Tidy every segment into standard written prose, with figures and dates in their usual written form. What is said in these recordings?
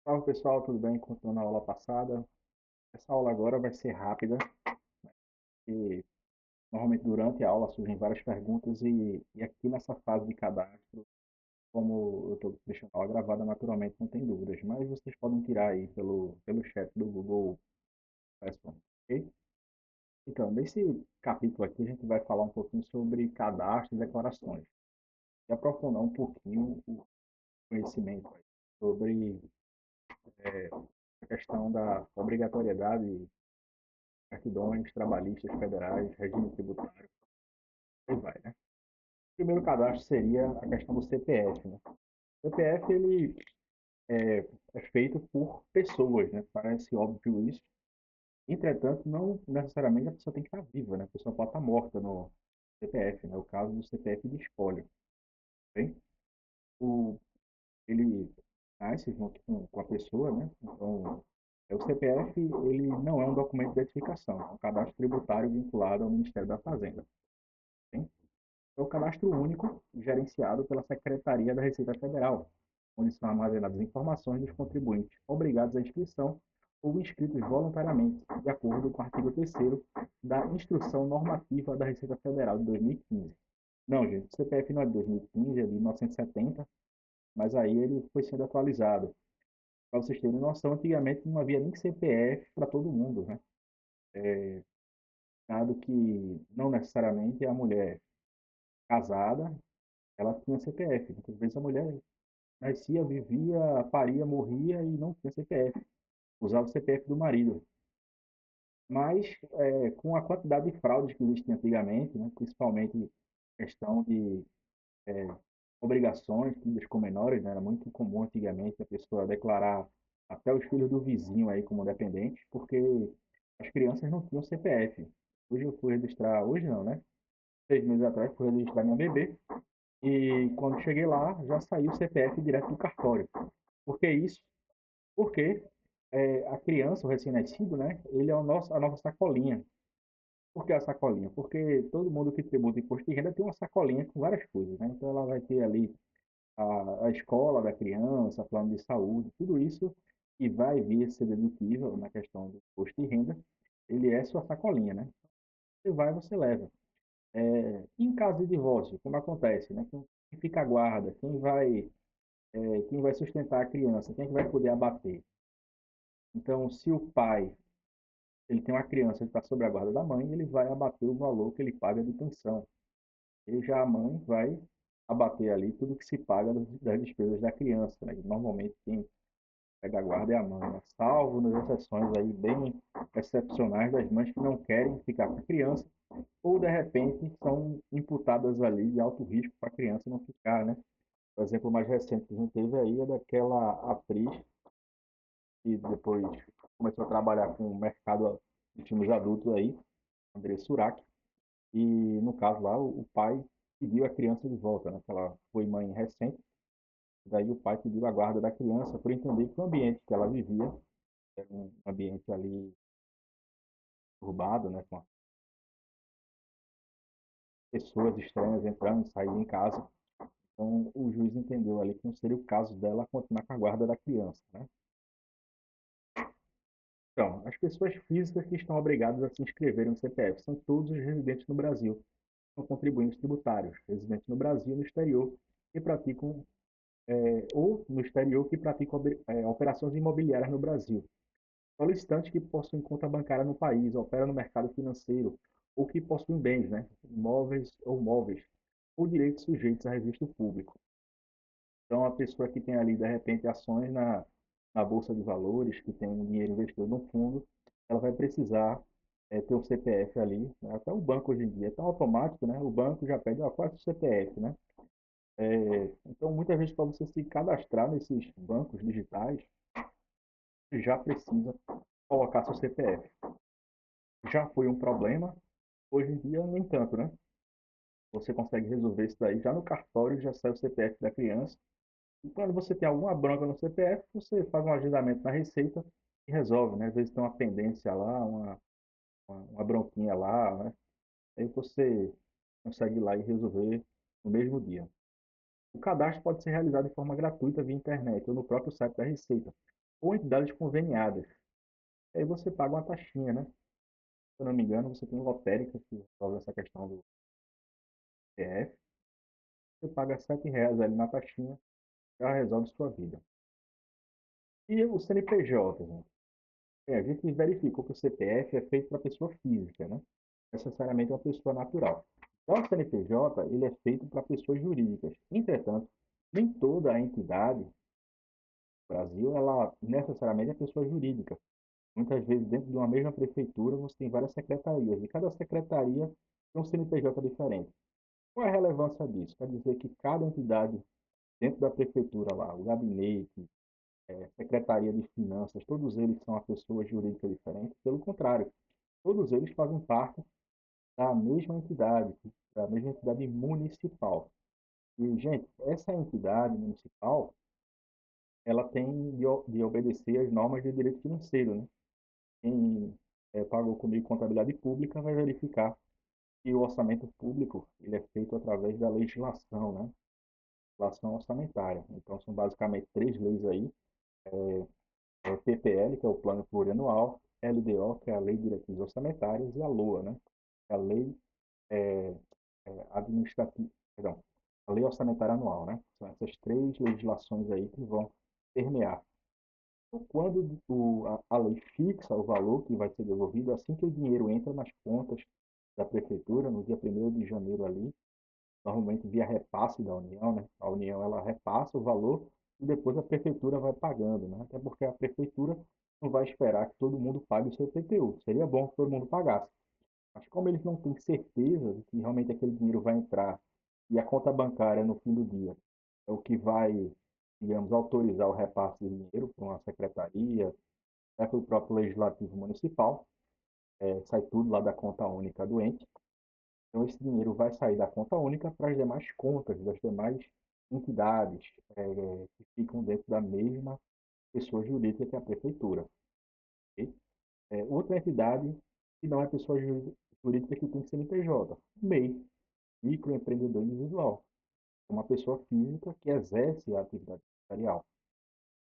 Fala pessoal, tudo bem? Continuando a aula passada. Essa aula agora vai ser rápida, e normalmente durante a aula surgem várias perguntas e aqui nessa fase de cadastro, como eu estou deixando a aula gravada, naturalmente não tem dúvidas, mas vocês podem tirar aí pelo chat do Google Classroom, ok? Então, nesse capítulo aqui a gente vai falar um pouquinho sobre cadastro e declarações e aprofundar um pouquinho o conhecimento aí sobre a questão da obrigatoriedade de certidões trabalhistas federais, regime tributário. Aí vai, né? O primeiro cadastro seria a questão do CPF, né? O CPF, ele é feito por pessoas, né? Parece óbvio isso. Entretanto, não necessariamente a pessoa tem que estar viva, né? A pessoa pode estar morta no CPF, né? O caso do CPF de espólio, bem? O, ele nasce junto com a pessoa, né? Então, o CPF, ele não é um documento de identificação, é um cadastro tributário vinculado ao Ministério da Fazenda, bem? É o cadastro único gerenciado pela Secretaria da Receita Federal, onde são armazenadas informações dos contribuintes obrigados à inscrição ou inscritos voluntariamente, de acordo com o artigo 3º da Instrução Normativa da Receita Federal de 2015. Não, gente, o CPF não é de 2015, é de 1970, mas aí ele foi sendo atualizado. Para vocês terem noção, antigamente não havia nem CPF para todo mundo, né? Dado que não necessariamente a mulher casada ela tinha CPF. Muitas vezes a mulher nascia, vivia, paria, morria e não tinha CPF. Usava o CPF do marido. Mas, com a quantidade de fraudes que existia antigamente, né, principalmente questão de obrigações tidas com menores, né, era muito comum antigamente a pessoa declarar até os filhos do vizinho aí como dependentes, porque as crianças não tinham CPF. Hoje eu fui registrar, hoje não, né? 6 meses atrás fui registrar minha bebê e quando cheguei lá já saiu o CPF direto do cartório. Por que isso? Porque a criança, o recém-nascido, né, ele é a nossa sacolinha. Por que a sacolinha? Porque todo mundo que tributa imposto de renda tem uma sacolinha com várias coisas, né? Então ela vai ter ali a escola da criança, plano de saúde, tudo isso que vai vir a ser dedutível na questão do imposto de renda, ele é sua sacolinha, né? Você vai, você leva. Em caso de divórcio, como acontece, né? Quem fica a guarda, quem vai sustentar a criança, quem é que vai poder abater? Então, se o pai ele tem uma criança que está sob a guarda da mãe, ele vai abater o valor que ele paga de pensão. E já a mãe vai abater ali tudo que se paga das despesas da criança, né? Normalmente quem pega a guarda é a mãe, né? Salvo nas exceções aí bem excepcionais das mães que não querem ficar com a criança ou de repente são imputadas ali de alto risco para a criança não ficar, né? O exemplo mais recente que a gente teve aí é daquela atriz que depois começou a trabalhar com o mercado de filmes adultos aí, André Surak, e no caso lá o pai pediu a criança de volta, né? Que ela foi mãe recente, daí o pai pediu a guarda da criança por entender que o ambiente que ela vivia era um ambiente ali turbado, né? Com pessoas estranhas entrando e saindo em casa. Então o juiz entendeu ali que não seria o caso dela continuar com a guarda da criança, né? Então, as pessoas físicas que estão obrigadas a se inscreverem no CPF são todos os residentes no Brasil, são contribuintes tributários, residentes no Brasil e no exterior, que praticam ou no exterior que praticam operações imobiliárias no Brasil. Solicitantes que possuem conta bancária no país, operam no mercado financeiro ou que possuem bens, né, imóveis ou móveis, ou direitos sujeitos a registro público. Então, a pessoa que tem ali, de repente, ações na Bolsa de Valores, que tem um dinheiro investido no fundo, ela vai precisar ter o CPF ali, né? Até o banco hoje em dia é tão automático, né? O banco já pede, ó, qual é o CPF, né? Então, muitas vezes, para você se cadastrar nesses bancos digitais, você já precisa colocar seu CPF. Já foi um problema, hoje em dia nem tanto, né? Você consegue resolver isso daí já no cartório, já sai o CPF da criança. E quando você tem alguma bronca no CPF, você faz um agendamento na Receita e resolve, né? Às vezes tem uma pendência lá, uma bronquinha lá, né? Aí você consegue ir lá e resolver no mesmo dia. O cadastro pode ser realizado de forma gratuita via internet ou no próprio site da Receita. ou entidades conveniadas. Aí você paga uma taxinha, né? Se eu não me engano, você tem lotérica que resolve essa questão do CPF. Você paga R$ 7 ali na taxinha, já resolve sua vida. E o CNPJ, gente? A gente verificou que o CPF é feito para pessoa física, né? Necessariamente uma pessoa natural. Já o CNPJ, ele é feito para pessoas jurídicas. Entretanto, nem toda a entidade do Brasil, ela necessariamente é pessoa jurídica. Muitas vezes, dentro de uma mesma prefeitura, você tem várias secretarias, e cada secretaria tem um CNPJ diferente. Qual é a relevância disso? Quer dizer que cada entidade dentro da prefeitura lá, o gabinete, secretaria de finanças, todos eles são uma pessoa jurídica diferente. Pelo contrário, todos eles fazem parte da mesma entidade municipal. E, gente, essa entidade municipal, ela tem de obedecer às normas de direito financeiro, né? Quem pagou comigo contabilidade pública vai verificar que o orçamento público ele é feito através da legislação, né? Legislação orçamentária. Então, são basicamente três leis aí. PPL, que é o Plano Plurianual, LDO, que é a Lei de Diretrizes Orçamentárias, e a LOA, né? Que é a Lei é, Administrativa, perdão, a Lei Orçamentária Anual, né? São essas três legislações aí que vão permear. Então, quando a lei fixa o valor que vai ser devolvido, assim que o dinheiro entra nas contas da prefeitura, no dia 1º de janeiro ali, normalmente via repasse da União, né? A União ela repassa o valor e depois a prefeitura vai pagando, né? Até porque a prefeitura não vai esperar que todo mundo pague o seu IPTU. Seria bom que todo mundo pagasse. Mas como eles não têm certeza de que realmente aquele dinheiro vai entrar e a conta bancária no fim do dia é o que vai, digamos, autorizar o repasse de dinheiro para uma secretaria, até para o próprio legislativo municipal, sai tudo lá da conta única do ente. Então, esse dinheiro vai sair da conta única para as demais contas das demais entidades que ficam dentro da mesma pessoa jurídica que é a prefeitura. Ok? Outra entidade que não é pessoa jurídica que tem CNPJ, MEI, microempreendedor individual, é uma pessoa física que exerce a atividade empresarial.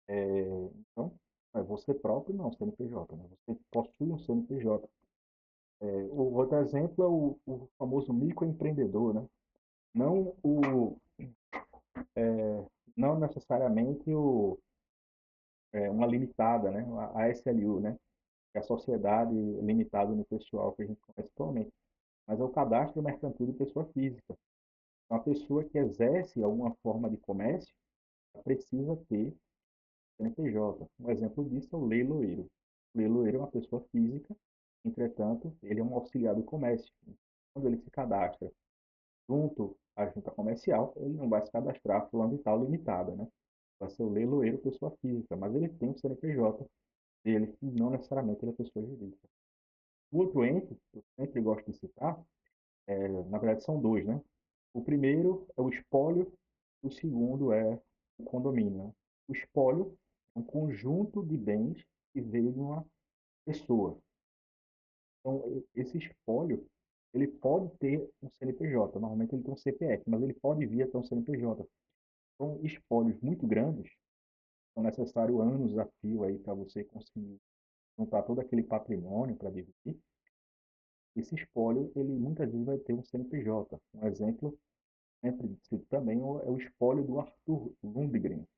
Então, é você próprio não, CNPJ, né? Você possui um CNPJ. O outro exemplo é o famoso microempreendedor, né? Não o não necessariamente uma limitada, né? A SLU, né? Que é a Sociedade Limitada Unipessoal que a gente conhece atualmente, mas é o cadastro mercantil de pessoa física. Uma pessoa que exerce alguma forma de comércio precisa ter CNPJ. Um exemplo disso é o leiloeiro. O leiloeiro é uma pessoa física, entretanto, ele é um auxiliar do comércio. Quando ele se cadastra junto à junta comercial, ele não vai se cadastrar fulano de tal limitada, né? Vai ser o leiloeiro pessoa física, mas ele tem o CNPJ dele, e não necessariamente ele é pessoa jurídica. O outro ente, que eu sempre gosto de citar, na verdade são dois, né? O primeiro é o espólio, o segundo é o condomínio, né? O espólio é um conjunto de bens que veio de uma pessoa. Então, esse espólio, ele pode ter um CNPJ, normalmente ele tem um CPF, mas ele pode vir até um CNPJ. Então, espólios muito grandes, são necessários anos a fio aí para você conseguir juntar todo aquele patrimônio para dividir. Esse espólio, ele muitas vezes vai ter um CNPJ. Um exemplo, sempre cito também, é o espólio do Arthur Lundgren,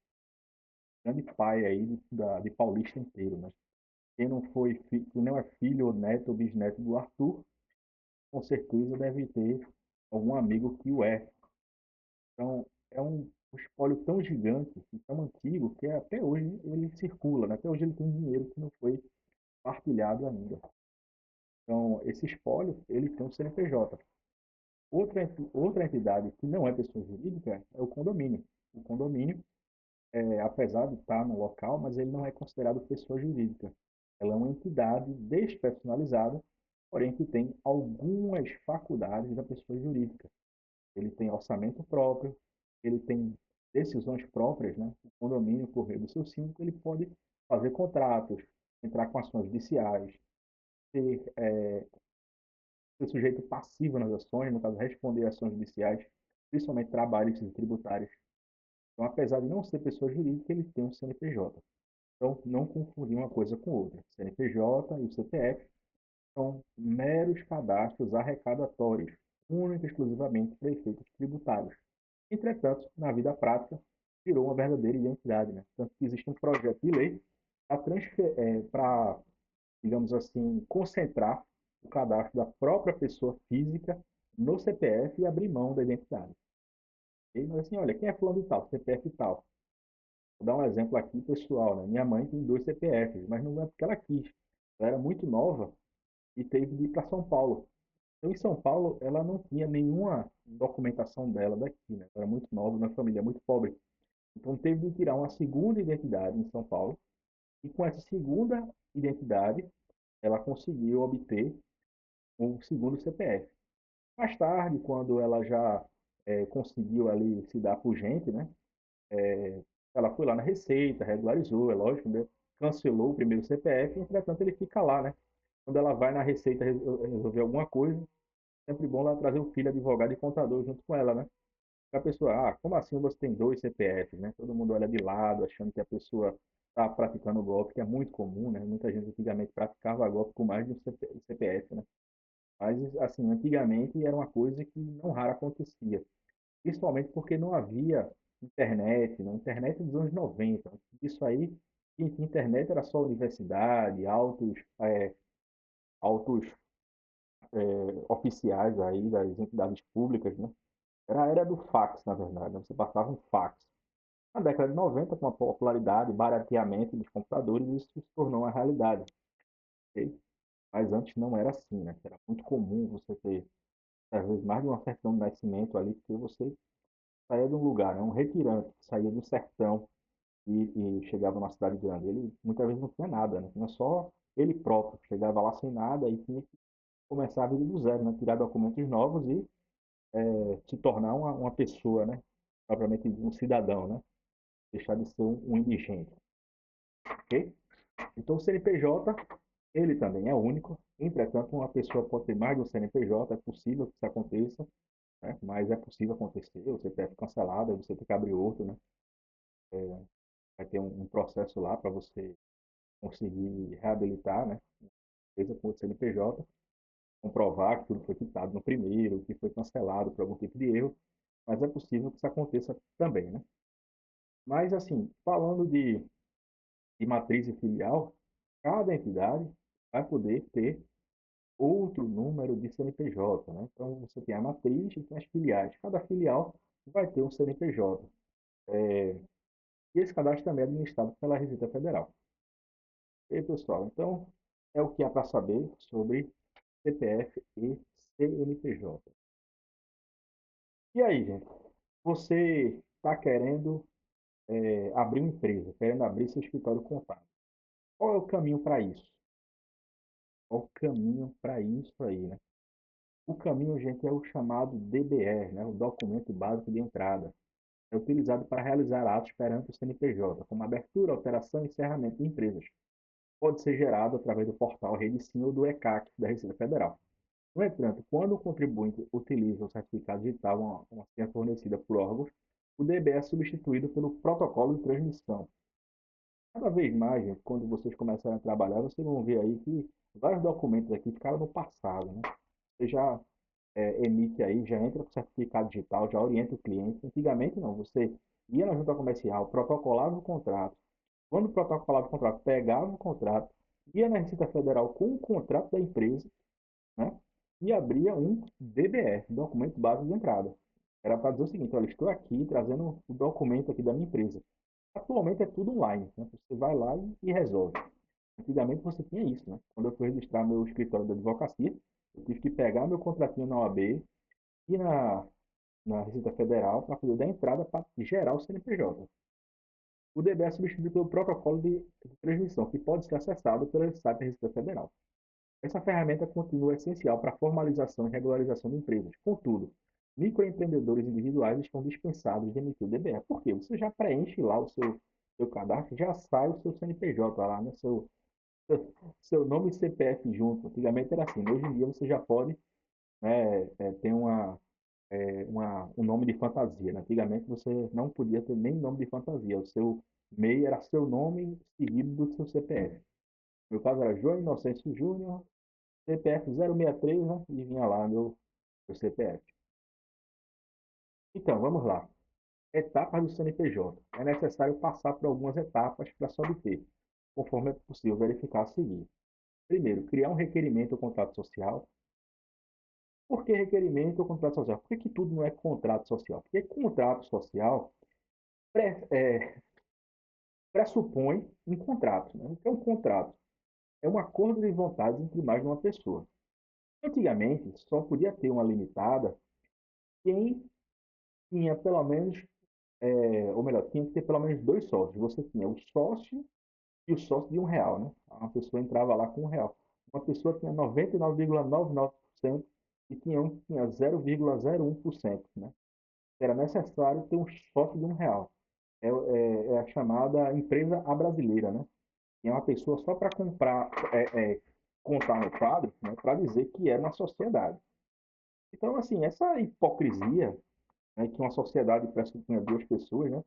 grande pai aí de paulista inteiro, né? Quem não foi, quem não é filho ou neto ou bisneto do Arthur, com certeza deve ter algum amigo que o é. Então, é um espólio tão gigante e tão antigo que até hoje ele circula, né? Até hoje ele tem dinheiro que não foi partilhado ainda. Então, esse espólio, ele tem um CNPJ. Outra entidade que não é pessoa jurídica é o condomínio. O condomínio, apesar de estar no local, mas ele não é considerado pessoa jurídica. Ela é uma entidade despersonalizada, porém que tem algumas faculdades da pessoa jurídica. Ele tem orçamento próprio, ele tem decisões próprias, né? O condomínio, por meio do seu síndico, ele pode fazer contratos, entrar com ações judiciais, ser, ser sujeito passivo nas ações, no caso, responder ações judiciais, principalmente trabalhos e tributários. Então, apesar de não ser pessoa jurídica, ele tem um CNPJ. Então, não confundir uma coisa com outra. CNPJ e o CPF são meros cadastros arrecadatórios, única e exclusivamente para efeitos tributários. Entretanto, na vida prática, virou uma verdadeira identidade, né? Tanto que existe um projeto de lei para, digamos assim, concentrar o cadastro da própria pessoa física no CPF e abrir mão da identidade. E, mas assim, olha, quem é fulano de tal? CPF tal. Vou dar um exemplo aqui pessoal, né? Minha mãe tem dois CPFs, mas não é porque ela quis. Ela era muito nova e teve de ir para São Paulo. Então, em São Paulo, ela não tinha nenhuma documentação dela daqui, né? Ela era muito nova, uma família muito pobre. Então, teve de tirar uma segunda identidade em São Paulo. E com essa segunda identidade, ela conseguiu obter um segundo CPF. Mais tarde, quando ela já conseguiu ali se dar por gente, né? Ela foi lá na Receita, regularizou, é lógico, né? Cancelou o primeiro CPF, entretanto ele fica lá, né? Quando ela vai na Receita resolver alguma coisa, sempre bom ela trazer o filho advogado e contador junto com ela, né? A pessoa, como assim você tem dois CPFs, né? Todo mundo olha de lado, achando que a pessoa está praticando golpe, que é muito comum, né? Muita gente antigamente praticava golpe com mais de um CPF, né? Mas, assim, antigamente era uma coisa que não raro acontecia, principalmente porque não havia internet, né? Internet dos anos 90. Isso aí, quem tinha internet era só a universidade, autos oficiais aí das entidades públicas, né? Era a era do fax, na verdade, né? Você passava um fax. Na década de 90, com a popularidade e barateamento dos computadores, isso se tornou uma realidade. Ok? Mas antes não era assim, né? Era muito comum você ter, às vezes, mais de uma certidão de nascimento ali, porque você saía de um lugar, né? Um retirante que saía do sertão e chegava numa cidade grande. Ele muitas vezes não tinha nada, né? Tinha só ele próprio. Chegava lá sem nada e tinha que começar a vida do zero, né? Tirar documentos novos e se tornar uma pessoa, né? Propriamente um cidadão, né? Deixar de ser um indigente, ok? Então, o CNPJ, ele também é único. Entretanto, uma pessoa pode ter mais de um CNPJ, é possível que isso aconteça, né? Mas é possível acontecer, o CPF cancelado, aí você tem que abrir outro, né? Vai ter um processo lá para você conseguir reabilitar, né? Seja com o CNPJ, comprovar que tudo foi quitado no primeiro, que foi cancelado por algum tipo de erro, mas é possível que isso aconteça também, né? Mas, assim, falando de matriz e filial, cada entidade vai poder ter outro número de CNPJ, né? Então, você tem a matriz e tem as filiais. Cada filial vai ter um CNPJ. E esse cadastro também é administrado pela Receita Federal. E aí, pessoal, então, é o que há para saber sobre CPF e CNPJ. E aí, gente, você está querendo abrir uma empresa, querendo abrir seu escritório contábil. Qual é o caminho para isso? Qual é o caminho para isso aí, né? O caminho, gente, é o chamado DBE, né? O Documento Básico de Entrada. É utilizado para realizar atos perante o CNPJ, como abertura, alteração e encerramento de empresas. Pode ser gerado através do portal Rede Sim ou do ECAC da Receita Federal. No entanto, quando o contribuinte utiliza o certificado digital, uma senha fornecida por órgãos, o DBE é substituído pelo protocolo de transmissão. Cada vez mais, gente, quando vocês começarem a trabalhar, vocês vão ver aí que vários documentos aqui ficaram no passado, né? Você já emite aí, já entra com certificado digital, já orienta o cliente. Antigamente não, você ia na junta comercial, protocolava o contrato. Quando protocolava o contrato, pegava o contrato, ia na Receita Federal com o contrato da empresa, né? E abria um DBE, Documento Básico de Entrada. Era para dizer o seguinte, olha, estou aqui trazendo o documento aqui da minha empresa. Atualmente é tudo online, né? Você vai lá e resolve. Antigamente você tinha isso, né? Quando eu fui registrar meu escritório da advocacia, eu tive que pegar meu contratinho na OAB e na Receita Federal para poder dar entrada para gerar o CNPJ. O DB é substituído pelo protocolo de transmissão, que pode ser acessado pelo site da Receita Federal. Essa ferramenta continua essencial para a formalização e regularização de empresas. Contudo, microempreendedores individuais estão dispensados de emitir o DBE. Por quê? Você já preenche lá o seu cadastro, já sai o seu CNPJ lá, né? Seu nome e CPF junto. Antigamente era assim. Hoje em dia você já pode, né, ter um nome de fantasia, né? Antigamente você não podia ter nem nome de fantasia. O seu MEI era seu nome seguido do seu CPF. Meu caso era João Inocêncio Júnior, CPF 063, né? E vinha lá meu CPF. Então, vamos lá. Etapas do CNPJ. É necessário passar por algumas etapas para se obter, conforme é possível verificar a seguir. Primeiro, criar um requerimento ou contrato social. Por que requerimento ou contrato social? Por que tudo não é contrato social? Porque contrato social pressupõe um contrato. Né? O que é um contrato? É um acordo de vontades entre mais de uma pessoa. Antigamente, só podia ter uma limitada quem tinha pelo menos, ou melhor, tinha que ter pelo menos dois sócios. Você tinha o sócio e o sócio de R$ 1, né? Uma pessoa entrava lá com R$ 1. Uma pessoa tinha 99,99% e tinha um que tinha 0,01%, né? Era necessário ter um sócio de R$ 1. É a chamada empresa a brasileira, né? E é uma pessoa só para comprar, contar no quadro, né? Para dizer que era uma sociedade. Então, assim, essa hipocrisia, né, que uma sociedade pressupunha duas pessoas, né?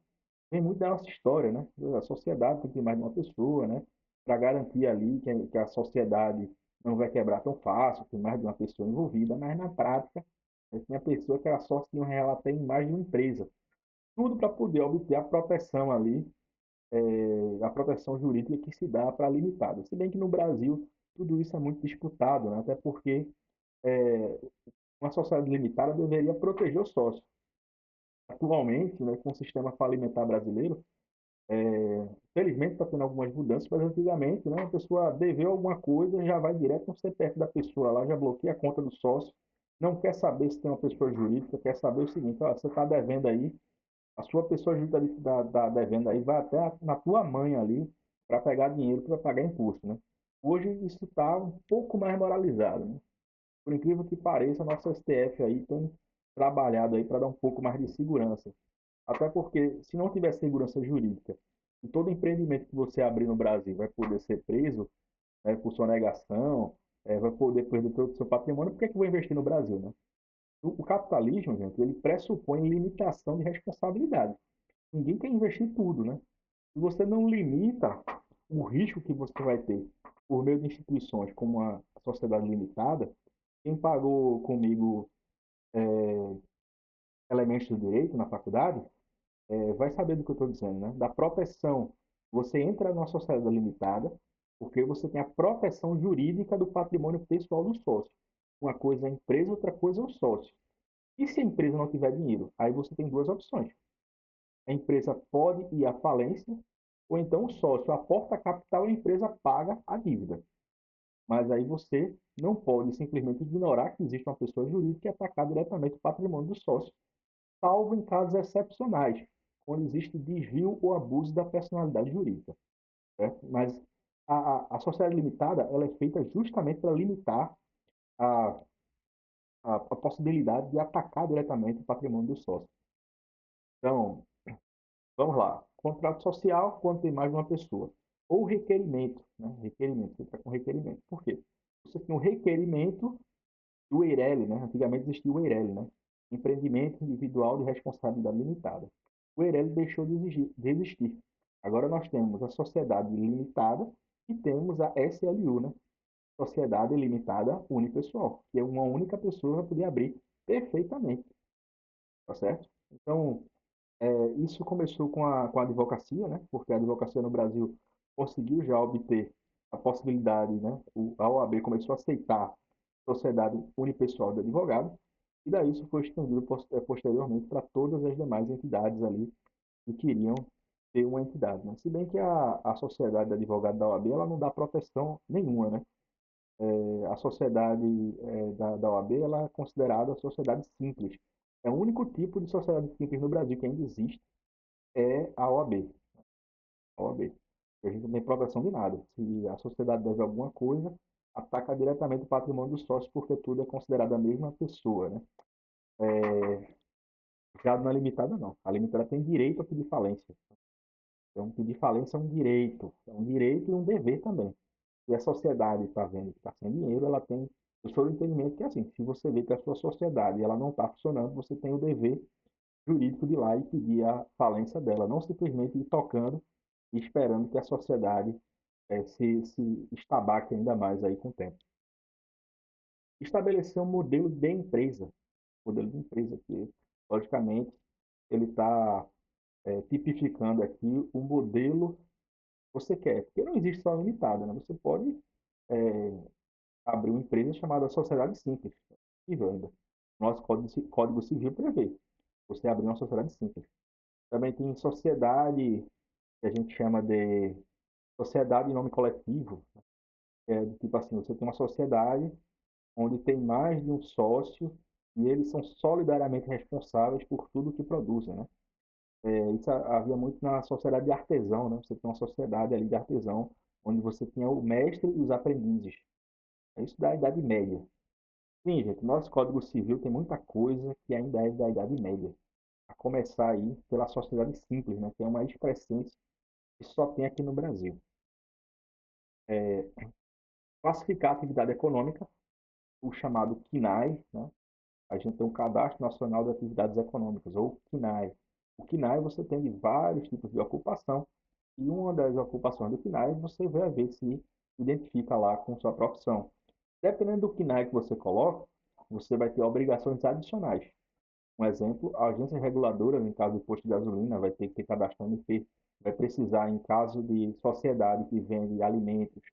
Vem muito da nossa história, né? A sociedade tem que ter mais de uma pessoa, né? Para garantir ali que a sociedade não vai quebrar tão fácil, tem mais de uma pessoa envolvida, mas na prática, tem a pessoa que era sócio de ela tem mais de uma empresa. Tudo para poder obter a proteção ali, a proteção jurídica que se dá para a limitada. Se bem que no Brasil tudo isso é muito disputado, né? Até porque uma sociedade limitada deveria proteger o sócio. Atualmente, né, com o sistema falimentar brasileiro, felizmente está tendo algumas mudanças, mas antigamente, né, a pessoa deveu alguma coisa, já vai direto no CPF da pessoa lá, já bloqueia a conta do sócio, não quer saber se tem uma pessoa jurídica, quer saber o seguinte: ó, você está devendo aí, a sua pessoa jurídica da devendo aí vai até na tua mãe ali para pegar dinheiro para pagar imposto, né? Hoje isso está um pouco mais moralizado, né? Por incrível que pareça, a nossa STF aí tem trabalhado aí para dar um pouco mais de segurança. Até porque, se não tiver segurança jurídica, e todo empreendimento que você abrir no Brasil vai poder ser preso, né, por sonegação, vai poder perder todo o seu patrimônio, por que é que eu vou investir no Brasil, né? O capitalismo, gente, ele pressupõe limitação de responsabilidade. Ninguém quer investir tudo, né? Se você não limita o risco que você vai ter por meio de instituições como a sociedade limitada, quem pagou comigo elementos do direito na faculdade, vai saber do que eu estou dizendo, né? Da proteção. Você entra na sociedade limitada porque você tem a proteção jurídica do patrimônio pessoal do sócio. Uma coisa é a empresa, outra coisa é o sócio. E se a empresa não tiver dinheiro? Aí você tem duas opções. A empresa pode ir à falência, ou então o sócio aporta capital e a empresa paga a dívida. Mas aí você não pode simplesmente ignorar que existe uma pessoa jurídica e atacar diretamente o patrimônio do sócio, salvo em casos excepcionais, onde existe desvio ou abuso da personalidade jurídica. Certo? Mas a sociedade limitada ela é feita justamente para limitar a, a possibilidade de atacar diretamente o patrimônio do sócio. Então, vamos lá. Contrato social quando tem mais de uma pessoa. Ou requerimento. Né? Requerimento. Você está com requerimento. Por quê? Você tem um requerimento do EIRELI, né? Antigamente existia o EIRELI, né? Empreendimento Individual de Responsabilidade Limitada. O EIRELI deixou de existir. Agora nós temos a Sociedade Limitada e temos a SLU, né? Sociedade Limitada Unipessoal, que é uma única pessoa que vai poder abrir perfeitamente, tá certo? Então, isso começou com a advocacia, né? Porque a advocacia no Brasil conseguiu já obter a possibilidade, né? A OAB começou a aceitar sociedade unipessoal de advogado, e daí isso foi estendido posteriormente para todas as demais entidades ali que queriam ter uma entidade, né? Se bem que a sociedade de advogado da OAB ela não dá proteção nenhuma, né? A sociedade da OAB ela é considerada a sociedade simples. É o único tipo de sociedade simples no Brasil que ainda existe é a OAB. A OAB. A gente não tem proteção de nada. Se a sociedade deve alguma coisa, ataca diretamente o patrimônio dos sócios, porque tudo é considerado a mesma pessoa, né? Já na limitada, não. A limitada tem direito a pedir falência. Então, pedir falência é um direito e um dever também. E a sociedade está vendo que está sem dinheiro, ela tem. Eu sou do entendimento que é assim: se você vê que a sua sociedade ela não está funcionando, você tem o dever jurídico de ir lá e pedir a falência dela, não simplesmente ir tocando e esperando que a sociedade se estabaque ainda mais aí com o tempo. Estabelecer um modelo de empresa que, logicamente, ele está tipificando aqui o modelo que você quer, porque não existe só limitada, né? Você pode abrir uma empresa chamada Sociedade Simples, e ainda. Nosso Código Civil prevê você abrir uma sociedade simples. Também tem sociedade, que a gente chama de sociedade em nome coletivo, tipo assim, você tem uma sociedade onde tem mais de um sócio e eles são solidariamente responsáveis por tudo que produzem, né? Isso havia muito na sociedade de artesão, né? Você tem uma sociedade ali de artesão, onde você tinha o mestre e os aprendizes. É isso da Idade Média. Sim, gente, nosso Código Civil tem muita coisa que ainda é da Idade Média. A começar aí pela sociedade simples, né? Que é uma excrescência que só tem aqui no Brasil. Classificar a atividade econômica, o chamado CNAE, né? A gente tem um Cadastro Nacional de Atividades Econômicas, ou CNAE. O CNAE você tem de vários tipos de ocupação, e uma das ocupações do CNAE você vai ver se identifica lá com sua profissão. Dependendo do CNAE que você coloca, você vai ter obrigações adicionais. Um exemplo, a agência reguladora, em caso de posto de gasolina, vai ter que cadastrar NP, vai precisar, em caso de sociedade que vende alimentos,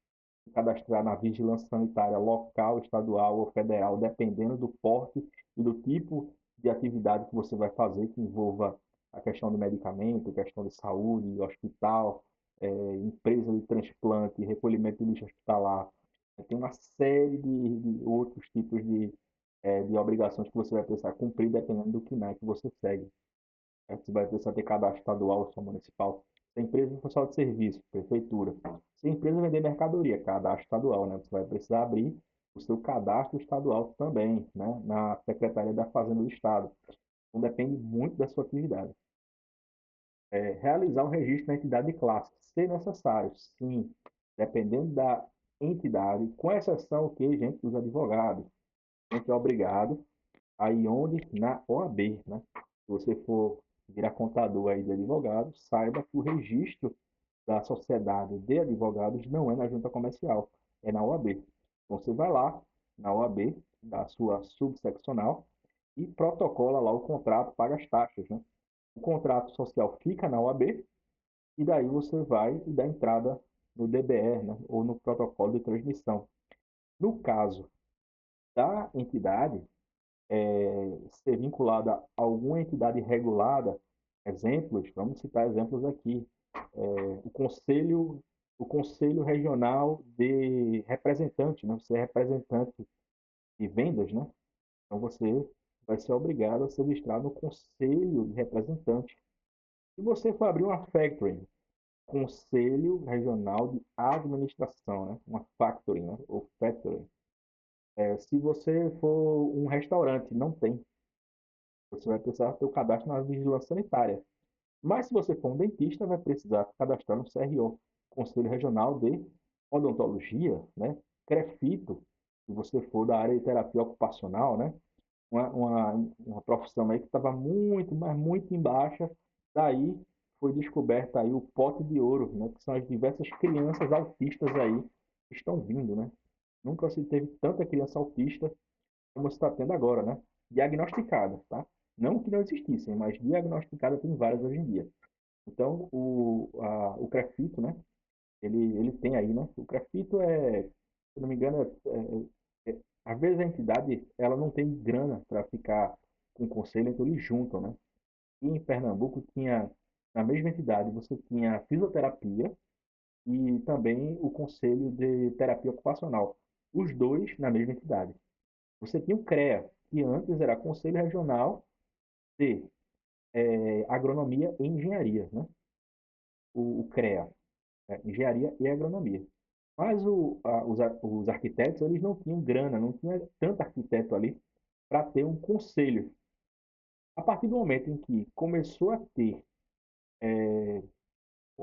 cadastrar na vigilância sanitária local, estadual ou federal, dependendo do porte e do tipo de atividade que você vai fazer, que envolva a questão do medicamento, questão de saúde, hospital, empresa de transplante, recolhimento de lixo hospitalar. Tem uma série de outros tipos de obrigações que você vai precisar cumprir dependendo do KNAI que você segue. Você vai precisar ter cadastro estadual ou municipal. Se a empresa for só de serviço, prefeitura. Se a empresa vender mercadoria, cadastro estadual, né? Você vai precisar abrir o seu cadastro estadual também, né? Na Secretaria da Fazenda do Estado. Então depende muito da sua atividade. Realizar um registro na entidade de classe, se necessário, sim, dependendo da entidade, com exceção que, gente, dos advogados. A gente é obrigado aí onde? Na OAB, né? Se você for virar contador aí de advogados, saiba que o registro da sociedade de advogados não é na junta comercial, é na OAB. Então você vai lá na OAB, da sua subseccional, e protocola lá o contrato, paga as taxas, né? O contrato social fica na OAB e daí você vai e dá entrada no DBR, né? Ou no protocolo de transmissão. No caso da entidade, ser vinculada a alguma entidade regulada, exemplos, vamos citar exemplos aqui, o Conselho Regional de Representante, né? Você é representante de vendas, né? Então você vai ser obrigado a se registrar no Conselho de Representante. Se você for abrir uma factory, Conselho Regional de Administração, né? Uma factory, né? Ou factory. Se você for um restaurante, não tem. Você vai precisar ter o cadastro na vigilância sanitária. Mas se você for um dentista, vai precisar cadastrar no CRO, Conselho Regional de Odontologia, né? CREFITO, se você for da área de terapia ocupacional, né? Uma profissão aí que estava muito, mas muito em baixa. Daí foi descoberto aí o pote de ouro, né? Que são as diversas crianças autistas aí que estão vindo, né? Nunca se teve tanta criança autista como se está tendo agora, né? Diagnosticada, tá? Não que não existissem, mas diagnosticada tem várias hoje em dia. Então, o crefito, né? Ele tem aí, né? O crefito se não me engano, às vezes a entidade ela não tem grana para ficar com o conselho, então eles juntam, né? E em Pernambuco tinha, na mesma entidade, você tinha fisioterapia e também o conselho de terapia ocupacional. Os dois na mesma entidade. Você tinha o CREA, que antes era Conselho Regional de Agronomia e Engenharia, né? O CREA, Engenharia e Agronomia. Mas os arquitetos, eles não tinham grana, não tinha tanto arquiteto ali para ter um conselho. A partir do momento em que começou a ter,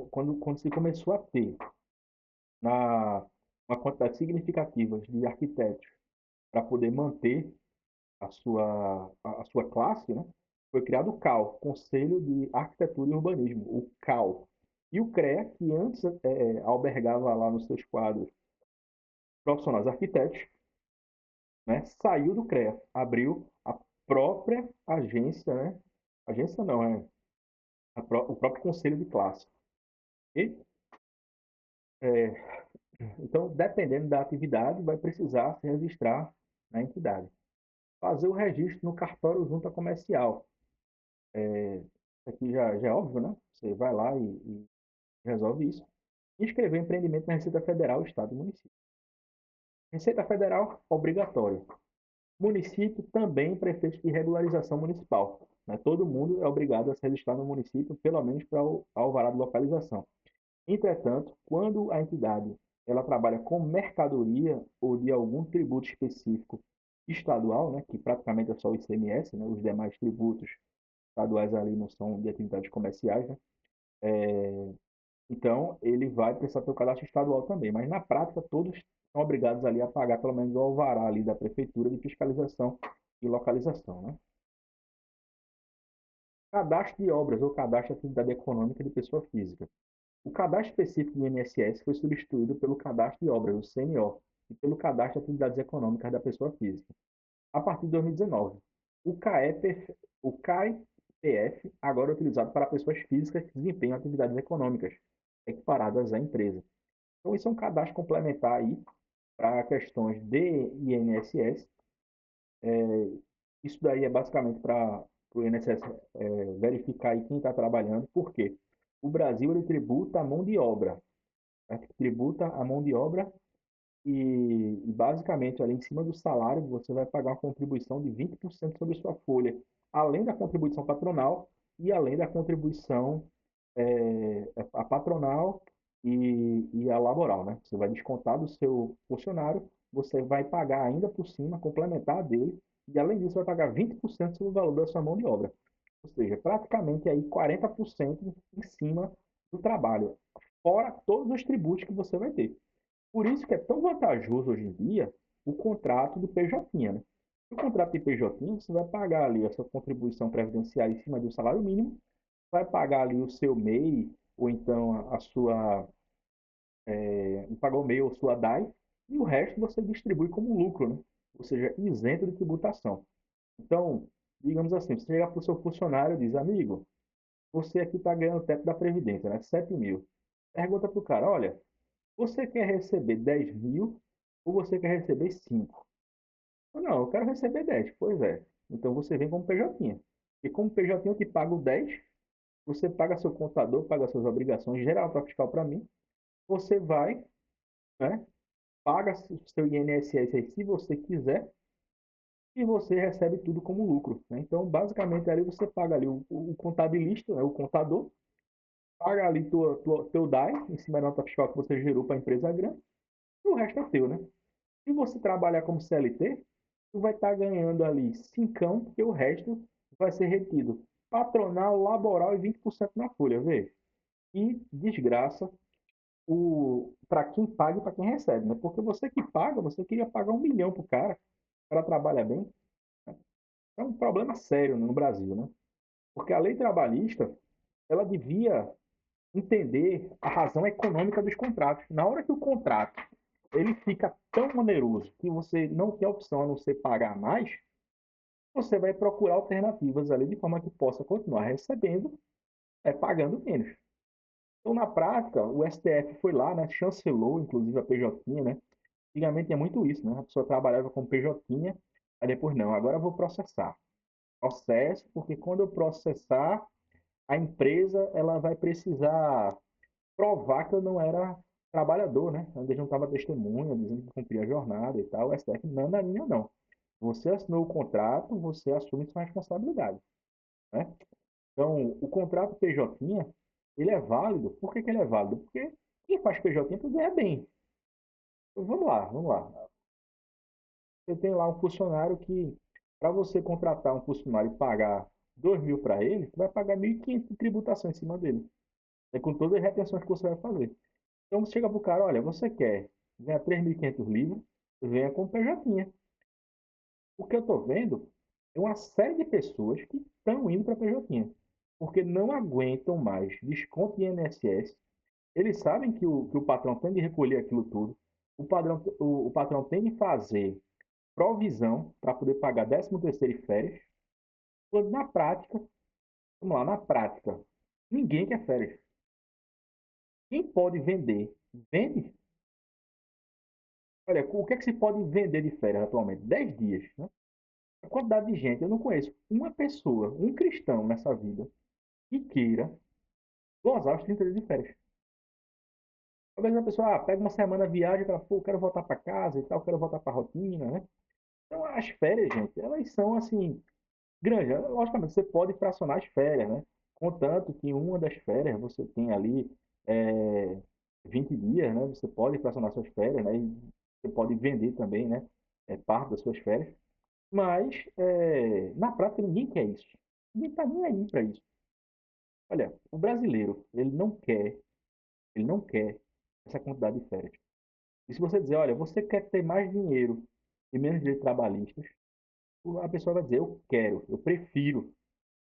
quando se começou a ter na, uma quantidade significativa de arquitetos para poder manter a sua classe, né, foi criado o CAU, Conselho de Arquitetura e Urbanismo, o CAU. E o CREA, que antes albergava lá nos seus quadros profissionais arquitetos, né, saiu do CREA, abriu a própria agência, né? Agência não, o próprio conselho de classe. E, é, então, dependendo da atividade, vai precisar se registrar na entidade. Fazer o registro no cartório junta comercial. Isso aqui já é óbvio, né? Você vai lá e resolve isso. Inscrever empreendimento na Receita Federal, Estado e Município. Receita Federal, obrigatório. Município, também prefeito de regularização municipal. Né? Todo mundo é obrigado a se registrar no município, pelo menos para o alvará de localização. Entretanto, quando a entidade ela trabalha com mercadoria ou de algum tributo específico estadual, né, que praticamente é só o ICMS, né, os demais tributos estaduais ali não são de atividades comerciais, né, então ele vai precisar ter o cadastro estadual também, mas na prática todos são obrigados ali a pagar pelo menos o alvará ali da prefeitura de fiscalização e localização, né? Cadastro de obras ou cadastro de atividade econômica de pessoa física. O cadastro específico do INSS foi substituído pelo cadastro de obras, o CNO, e pelo cadastro de atividades econômicas da pessoa física. A partir de 2019, o CAEPF, o CAEPF agora é utilizado para pessoas físicas que desempenham atividades econômicas equiparadas à empresa. Então, isso é um cadastro complementar aí para questões de INSS. Isso daí é basicamente para o INSS verificar aí quem está trabalhando, porque o Brasil ele tributa a mão de obra, né? Tributa a mão de obra e basicamente ali em cima do salário você vai pagar uma contribuição de 20% sobre sua folha, além da contribuição patronal e além da contribuição a patronal e a laboral, né? Você vai descontar do seu funcionário, você vai pagar ainda por cima, complementar dele, e além disso vai pagar 20% sobre o valor da sua mão de obra. Ou seja, praticamente aí 40% em cima do trabalho, fora todos os tributos que você vai ter. Por isso que é tão vantajoso hoje em dia o contrato do PJ, né? O contrato de PJ, você vai pagar ali a sua contribuição previdenciária em cima do salário mínimo, vai pagar ali o seu MEI, ou então a sua, pagar o MEI ou sua DAI, e o resto você distribui como lucro, né? Ou seja, isento de tributação. Então, digamos assim, você chega para o seu funcionário e diz, amigo, você aqui está ganhando o teto da Previdência, né? 7 mil. Pergunta para o cara, olha, você quer receber 10 mil ou você quer receber 5? Não, eu quero receber 10. Pois é. Então você vem como PJ. E como PJ eu te pago 10, você paga seu contador, paga suas obrigações, gera nota fiscal para mim, você vai, né, paga seu INSS aí se você quiser e você recebe tudo como lucro. Né? Então, basicamente, ali você paga ali o contabilista, né, o contador, paga ali teu DAI, em cima da nota fiscal que você gerou para a empresa grande, e o resto é teu, né? Se você trabalhar como CLT, tu vai estar ganhando ali 5, porque o resto vai ser retido patronal, laboral e 20% na folha, vê? E desgraça para quem paga e para quem recebe, né? Porque você que paga, você queria pagar 1 milhão pro cara, o cara trabalha bem. É um problema sério no Brasil, né? Porque a lei trabalhista, ela devia entender a razão econômica dos contratos. Na hora que o contrato ele fica tão oneroso que você não tem opção a não ser pagar mais, você vai procurar alternativas ali de forma que possa continuar recebendo, pagando menos. Então, na prática, o STF foi lá, né, chancelou, inclusive, a PJ, né? Antigamente é muito isso, né? A pessoa trabalhava com PJ, aí depois, não, agora eu vou processar. Processo, porque quando eu processar, a empresa ela vai precisar provar que eu não era trabalhador, né? Onde não estava testemunha, dizendo que cumpria a jornada e tal. O STF, não, na minha não. Você assinou o contrato, você assume sua responsabilidade, né? Então, o contrato PJ, ele é válido. Por que que ele é válido? Porque quem faz PJ ganha bem. Então, vamos lá, vamos lá. Você tem lá um funcionário que, para você contratar um funcionário e pagar 2 mil para ele, você vai pagar 1.500 de tributação em cima dele. É com todas as retenções que você vai fazer. Então você chega para o cara, olha, você quer ganhar 3.500 livros, venha com PJ. O que eu estou vendo é uma série de pessoas que estão indo para PJ. porque não aguentam mais desconto de INSS. Eles sabem que o patrão tem de recolher aquilo tudo, o patrão tem de fazer provisão para poder pagar 13º e férias, quando na prática, vamos lá, na prática, ninguém quer férias. Quem pode vender, vende. Olha, o que é que se pode vender de férias atualmente? 10 dias, né? A quantidade de gente, eu não conheço uma pessoa, um cristão nessa vida, que queira gozar os 30 dias de férias. Talvez a pessoa pega uma semana, viaja e fala, pô, quero voltar para casa e tal, quero voltar para a rotina, né? Então, as férias, gente, elas são, assim, grandes. Logicamente, você pode fracionar as férias, né? Contanto que em uma das férias você tem ali é, 20 dias, né? Você pode fracionar suas férias, né? E você pode vender também, né? Parte das suas férias. Mas, na prática, ninguém quer isso. Ninguém está nem aí para isso. Olha, o brasileiro, ele não quer essa quantidade de férias. E se você dizer, olha, você quer ter mais dinheiro e menos direitos trabalhistas, a pessoa vai dizer, eu quero, eu prefiro,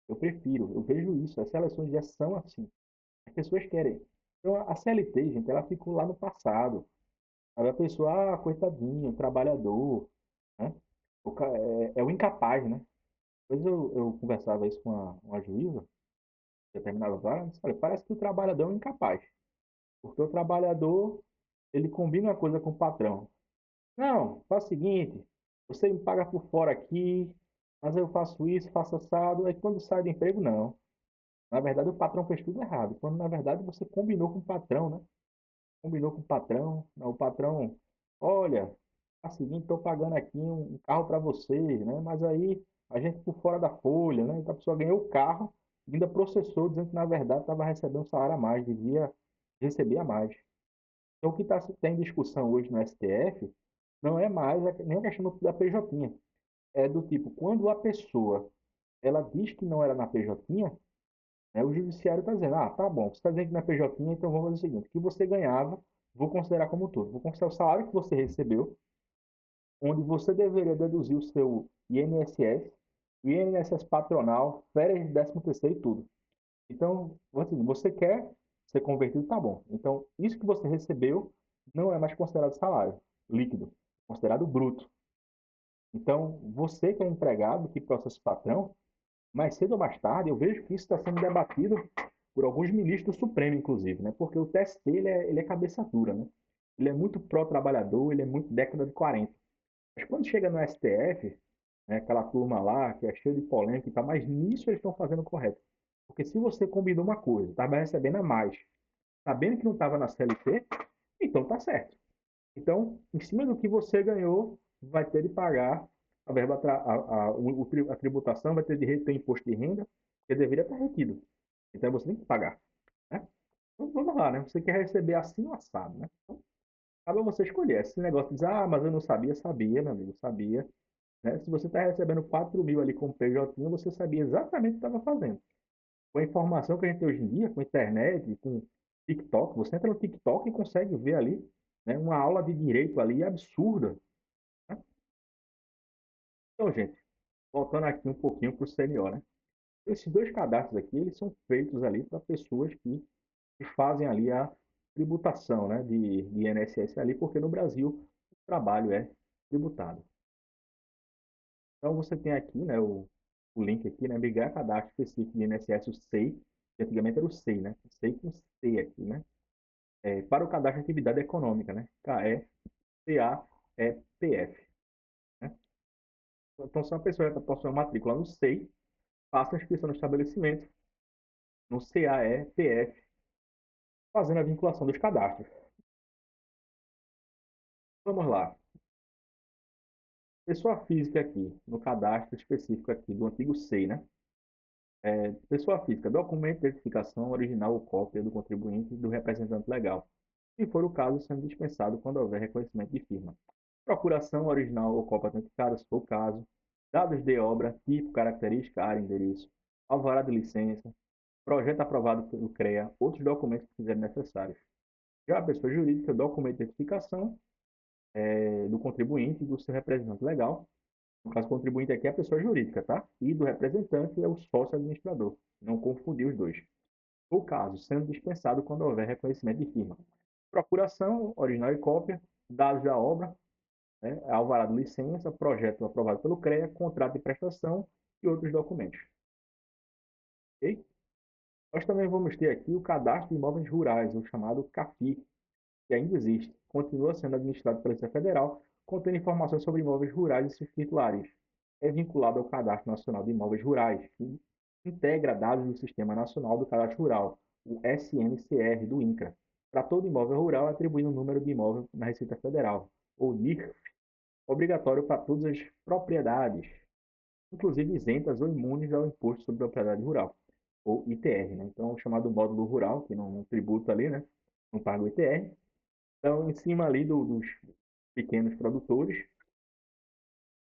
eu vejo isso. As seleções já são assim. As pessoas querem. Então, a CLT, gente, ela ficou lá no passado. Aí a pessoa, coitadinho, trabalhador, né? É o incapaz, né? Depois eu conversava isso com uma juíza, determinada hora, ela disse, olha, parece que o trabalhador é um incapaz. Porque o trabalhador, ele combina uma coisa com o patrão. Não, faz o seguinte, você me paga por fora aqui, mas eu faço isso, faço assado. Aí quando sai do emprego, não. Na verdade, o patrão fez tudo errado. Quando, na verdade, você combinou com o patrão, né? Combinou com o patrão. O patrão, olha, é o seguinte, estou pagando aqui um carro para você, né? Mas aí a gente por fora da folha, né? Então a pessoa ganhou o carro, ainda processou, dizendo que, na verdade, estava recebendo um salário a mais, devia receber a mais. Então, o que está em discussão hoje no STF não é mais nem a questão da PJ. É do tipo, quando a pessoa ela diz que não era na PJ, né, o judiciário está dizendo, tá bom, você está dizendo que na PJ, então vamos fazer o seguinte, o que você ganhava, vou considerar como todo. Vou considerar o salário que você recebeu, onde você deveria deduzir o seu INSS, o INSS patronal, férias, 13º e tudo. Então, assim, você quer ser convertido, tá bom. Então, isso que você recebeu não é mais considerado salário líquido, é considerado bruto. Então, você que é empregado, que processa o patrão, mais cedo ou mais tarde, eu vejo que isso está sendo debatido por alguns ministros do Supremo, inclusive, né? Porque o TST ele é cabeça dura, né? Ele é muito pró-trabalhador, ele é muito década de 40. Mas quando chega no STF, né, aquela turma lá que é cheia de polêmica e tal, mas nisso eles estão fazendo o correto. Porque se você combinou uma coisa, estava recebendo a mais, sabendo que não estava na CLT, então tá certo. Então, em cima do que você ganhou, vai ter de pagar a verba, a tributação, vai ter de reter imposto de renda, que deveria estar retido. Então, você tem que pagar. Né? Então, vamos lá, né? Você quer receber assim ou assado, né? Então, cabe a você escolher. Esse negócio de dizer, mas eu não sabia, sabia, meu amigo, sabia. Né? Se você está recebendo 4 mil ali com PJ, você sabia exatamente o que estava fazendo. Com a informação que a gente tem hoje em dia, com a internet, com TikTok, você entra no TikTok e consegue ver ali, né, uma aula de direito ali absurda. Né? Então, gente, voltando aqui um pouquinho para o CNO, né? Esses dois cadastros aqui, eles são feitos ali para pessoas que fazem ali a tributação, né, de INSS ali, porque no Brasil o trabalho é tributado. Então, você tem aqui, né, o link aqui, né, migrar cadastro específico de INSS, o SEI, que antigamente era o SEI, né? O SEI com C aqui, né? Para o cadastro de atividade econômica, né? CAEPF. Né? Então, se uma pessoa já possui uma matrícula no SEI, faça a inscrição no estabelecimento, no CAEPF, fazendo a vinculação dos cadastros. Vamos lá. Pessoa física aqui, no cadastro específico aqui do antigo SEI, né? Pessoa física, documento de identificação original ou cópia do contribuinte e do representante legal. Se for o caso, sendo dispensado quando houver reconhecimento de firma. Procuração original ou cópia autenticada, se for o caso. Dados de obra, tipo, característica, área, endereço. Alvará de licença. Projeto aprovado pelo CREA. Outros documentos que fizerem necessários. Já a pessoa jurídica, documento de identificação do contribuinte e do seu representante legal. No caso, contribuinte aqui é a pessoa jurídica, tá? E do representante é o sócio administrador. Não confundir os dois. O caso, sendo dispensado quando houver reconhecimento de firma. Procuração, original e cópia, dados da obra, né, alvará de licença, projeto aprovado pelo CREA, contrato de prestação e outros documentos. Ok? Nós também vamos ter aqui o cadastro de imóveis rurais, o chamado CAFI, que ainda existe, continua sendo administrado pela Receita Federal, contendo informações sobre imóveis rurais e seus titulares. É vinculado ao Cadastro Nacional de Imóveis Rurais, que integra dados do Sistema Nacional do Cadastro Rural, o SNCR do INCRA, para todo imóvel rural atribuindo o número de imóvel na Receita Federal, ou NIRF, obrigatório para todas as propriedades, inclusive isentas ou imunes ao Imposto sobre Propriedade Rural, ou ITR, né? Então, o chamado módulo rural, que não tributa ali, né? Não paga o ITR. Então, em cima ali dos pequenos produtores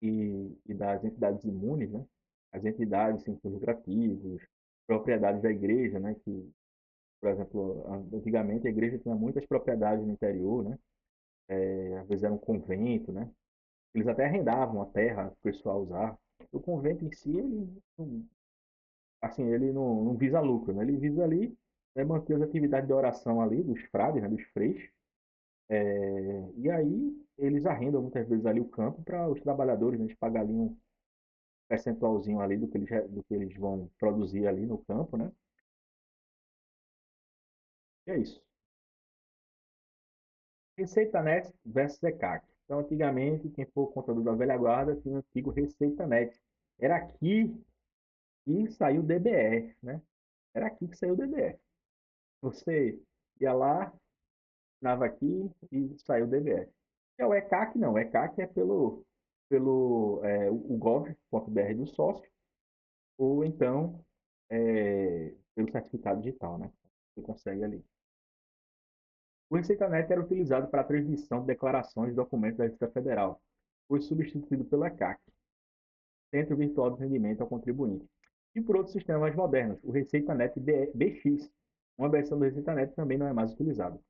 e das entidades imunes, né? As entidades sem fins lucrativos, propriedades da igreja, né? Que, por exemplo, antigamente a igreja tinha muitas propriedades no interior, né? Às vezes era um convento, né? Eles até arrendavam a terra para o pessoal usar. O convento em si, assim, ele não visa lucro, né? Ele visa ali, né, manter as atividades de oração ali dos frades, né, dos freis. E aí eles arrendam muitas vezes ali o campo para os trabalhadores, né, eles pagam ali um percentualzinho ali do que eles vão produzir ali no campo, né? E é isso. Receita Net versus ECAC. Então, antigamente, quem for contador da velha guarda tinha o antigo Receita Net. Era aqui que saiu o DBE, né? Era aqui que saiu o DBE. Você ia lá, assinava aqui e saiu o DBE. É o ECAC, não. O ECAC é o gov.br do sócio, ou então pelo certificado digital, né? Você consegue ali. O ReceitaNet era utilizado para a transmissão de declarações e documentos da Receita Federal. Foi substituído pelo ECAC, Centro Virtual de Rendimento ao Contribuinte. E por outros sistemas mais modernos, o ReceitaNet BX, uma versão do ReceitaNet também não é mais utilizado.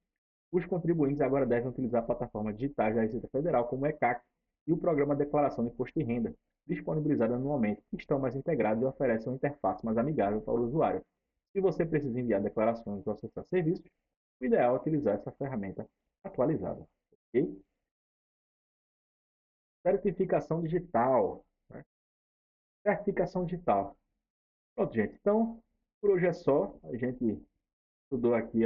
Os contribuintes agora devem utilizar plataformas digitais da Receita Federal, como o ECAC e o Programa de Declaração de Imposto de Renda, disponibilizados anualmente, que estão mais integrados e oferecem uma interface mais amigável para o usuário. Se você precisa enviar declarações ou acessar serviços, o ideal é utilizar essa ferramenta atualizada. Ok? Certificação digital. Né? Certificação digital. Pronto, gente. Então, por hoje é só. A gente estudou aqui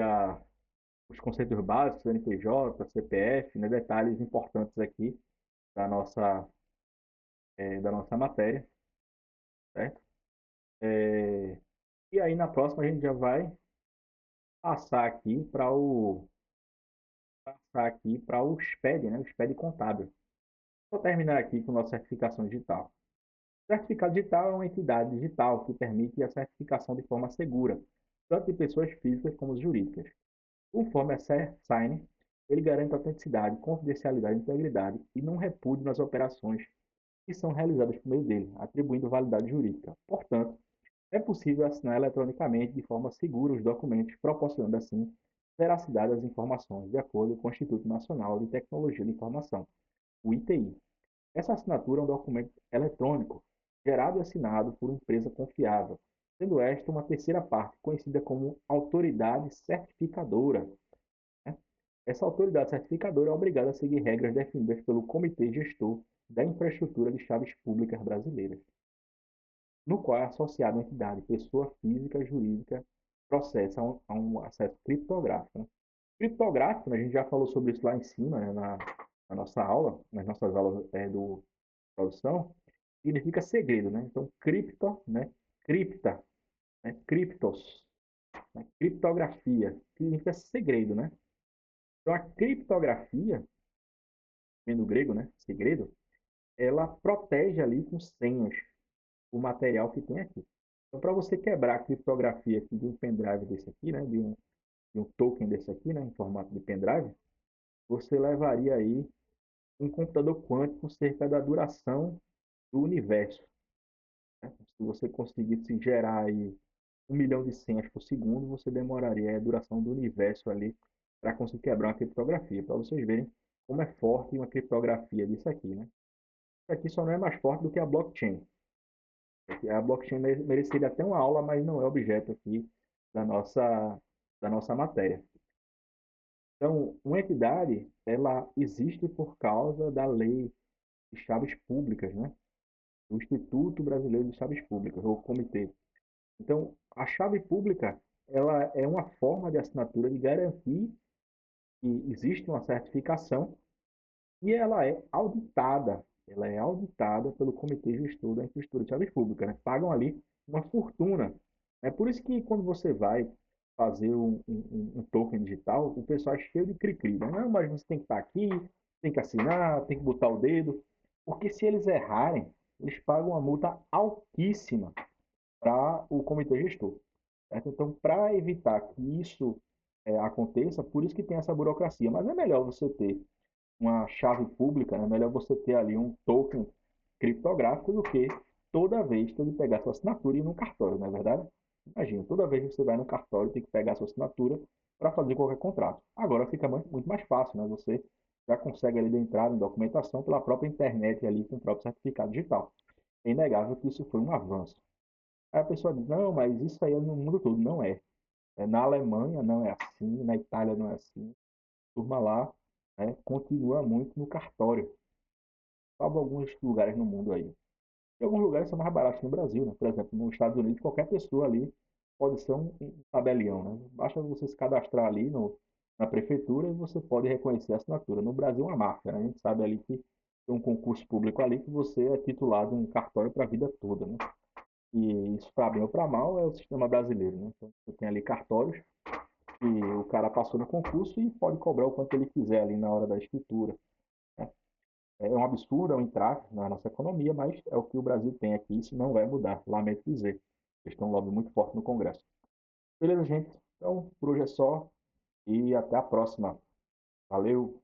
os conceitos básicos, CNPJ, CPF, né? Detalhes importantes aqui da nossa matéria, certo? É, e aí, na próxima, a gente já vai passar aqui para o SPED, né? O SPED contábil. Vou terminar aqui com a nossa certificação digital. O certificado digital é uma entidade digital que permite a certificação de forma segura, tanto de pessoas físicas como jurídicas. Conforme a CertSign, ele garante autenticidade, confidencialidade e integridade e não repúdio nas operações que são realizadas por meio dele, atribuindo validade jurídica. Portanto, é possível assinar eletronicamente de forma segura os documentos, proporcionando assim veracidade às informações, de acordo com o Instituto Nacional de Tecnologia de Informação, o ITI. Essa assinatura é um documento eletrônico, gerado e assinado por uma empresa confiável, sendo esta uma terceira parte, conhecida como autoridade certificadora. Né? Essa autoridade certificadora é obrigada a seguir regras definidas pelo Comitê Gestor da Infraestrutura de Chaves Públicas Brasileiras, no qual é associada a entidade, pessoa física, jurídica, processa a um acesso criptográfico. Né? Criptográfico, né, a gente já falou sobre isso lá em cima, né, na nossa aula, nas nossas aulas do produção, significa segredo, né? Então, cripto, né? Cripta, né? Criptos, né? Criptografia, significa segredo, né? Então, a criptografia, vem do grego, né? Segredo, ela protege ali com senhas o material que tem aqui. Então, para você quebrar a criptografia aqui de um pendrive desse aqui, né? De um token desse aqui, né? Em formato de pendrive, você levaria aí um computador quântico cerca da duração do universo. Né? Se você conseguisse gerar aí 1 milhão de senhas por segundo, você demoraria a duração do universo ali para conseguir quebrar uma criptografia, para vocês verem como é forte uma criptografia disso aqui, né? aqui só não é mais forte do que a blockchain. A blockchain mereceria até uma aula, mas não é objeto aqui da nossa, da nossa matéria. Então, uma entidade, ela existe por causa da lei de chaves públicas, né? O Instituto Brasileiro de Chaves Públicas, ou comitê. Então, a chave pública, ela é uma forma de assinatura de garantir que existe uma certificação e ela é auditada pelo Comitê Gestor da Infraestrutura de Chaves Públicas, né? Pagam ali uma fortuna. É por isso que quando você vai fazer um token digital, o pessoal é cheio de cri-cri, né? Não, mas você tem que estar aqui, tem que assinar, tem que botar o dedo, porque se eles errarem, eles pagam uma multa altíssima para o comitê gestor. Certo? Então, para evitar que isso aconteça, por isso que tem essa burocracia. Mas é melhor você ter uma chave pública, é melhor você ter ali um token criptográfico do que toda vez ter que pegar sua assinatura e ir no cartório, não é verdade? Imagina, toda vez que você vai no cartório tem que pegar sua assinatura para fazer qualquer contrato. Agora fica muito mais fácil, né? Você já consegue ali entrar em documentação pela própria internet ali com o próprio certificado digital. É inegável que isso foi um avanço. Aí a pessoa diz, não, mas isso aí é no mundo todo. Não é. Na Alemanha não é assim, na Itália não é assim. A turma lá, né, continua muito no cartório. Salvo alguns lugares no mundo aí. E alguns lugares são mais baratos que no Brasil, né? Por exemplo, nos Estados Unidos, qualquer pessoa ali pode ser um tabelião, né? Basta você se cadastrar ali na prefeitura e você pode reconhecer a assinatura. No Brasil, é uma marca, né? A gente sabe ali que tem um concurso público ali que você é titulado em cartório para a vida toda, né? E isso, para bem ou para mal, é o sistema brasileiro, né? Então, você tem ali cartórios e o cara passou no concurso e pode cobrar o quanto ele quiser ali na hora da escritura, né? É um absurdo, é um entrave na nossa economia, mas é o que o Brasil tem aqui, isso não vai mudar, lamento dizer. Eles estão um lobby muito forte no Congresso. Beleza, gente? Então, por hoje é só e até a próxima. Valeu!